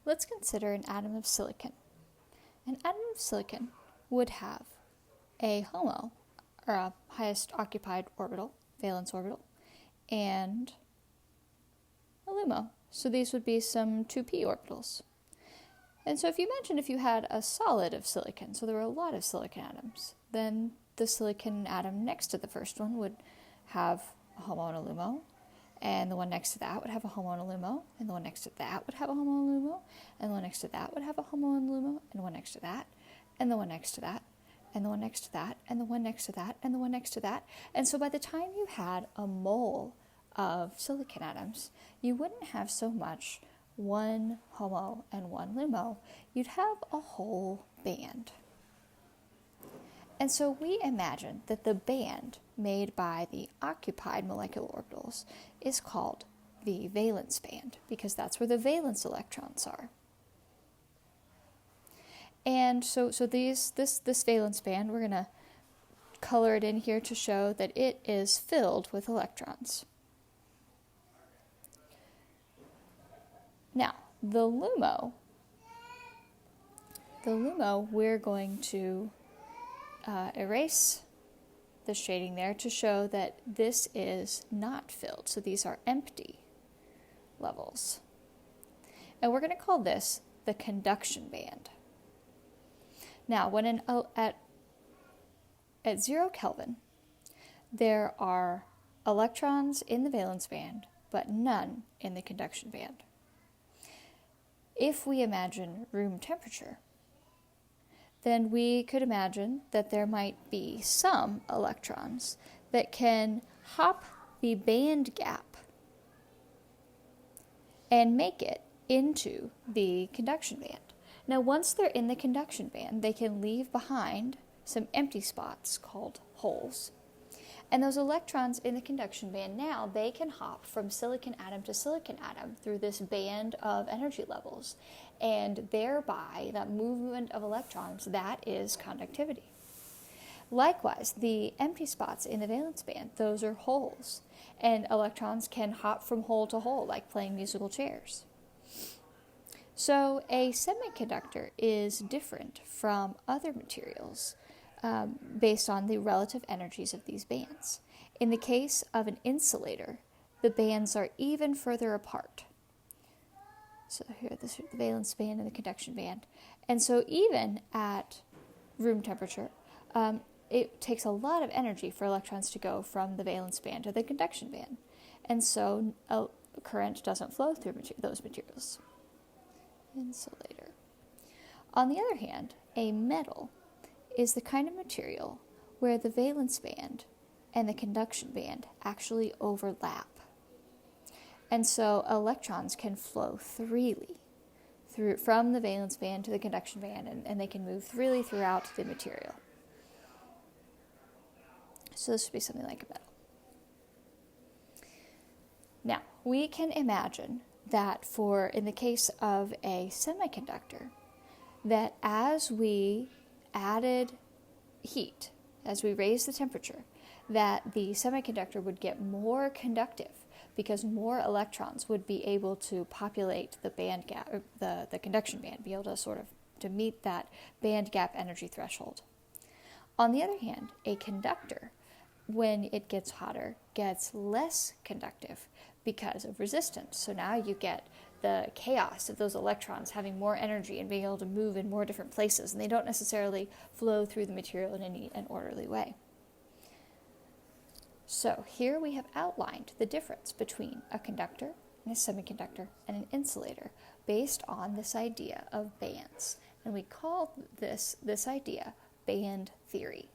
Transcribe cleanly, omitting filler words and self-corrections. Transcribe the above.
Let's consider an atom of silicon. An atom of silicon would have a HOMO, or a highest occupied orbital, valence orbital, and a LUMO. So these would be some 2p orbitals. And so if you had a solid of silicon, so there were a lot of silicon atoms, then the silicon atom next to the first one would have a HOMO and a LUMO, and the one next to that would have a HOMO and a LUMO, and the one next to that would have a HOMO and a LUMO, and the one next to that would have a HOMO and a LUMO, and the one next to that, and the one next to that, and the one next to that, and the one next to that, and the one next to that. And so by the time you had a mole of silicon atoms, you wouldn't have so much one HOMO and one LUMO. You'd have a whole band. And so we imagine that the band made by the occupied molecular orbitals is called the valence band, because that's where the valence electrons are. And so this valence band, we're going to color it in here to show that it is filled with electrons. Now, the LUMO, we're going to erase the shading there to show that this is not filled. So these are empty levels. And we're going to call this the conduction band. Now, when at 0 Kelvin, there are electrons in the valence band, but none in the conduction band. If we imagine room temperature, then we could imagine that there might be some electrons that can hop the band gap and make it into the conduction band. Now, once they're in the conduction band, they can leave behind some empty spots called holes. And those electrons in the conduction band now, they can hop from silicon atom to silicon atom through this band of energy levels. And thereby, that movement of electrons, that is conductivity. Likewise, the empty spots in the valence band, those are holes. And electrons can hop from hole to hole, like playing musical chairs. So a semiconductor is different from other materials based on the relative energies of these bands. In the case of an insulator, the bands are even further apart. So here, this is the valence band and the conduction band. And so even at room temperature, it takes a lot of energy for electrons to go from the valence band to the conduction band. And so a current doesn't flow through those materials. Insulator. On the other hand, a metal is the kind of material where the valence band and the conduction band actually overlap. And so electrons can flow freely from the valence band to the conduction band, and they can move freely throughout the material. So this would be something like a metal. Now, we can imagine that in the case of a semiconductor, that as we added heat, as we raised the temperature, that the semiconductor would get more conductive because more electrons would be able to populate the band gap, or the conduction band, be able to meet that band gap energy threshold. On the other hand, a conductor, when it gets hotter, gets less conductive because of resistance. So now you get the chaos of those electrons having more energy and being able to move in more different places, and they don't necessarily flow through the material in an orderly way. So here we have outlined the difference between a conductor and a semiconductor and an insulator based on this idea of bands. And we call this idea band theory.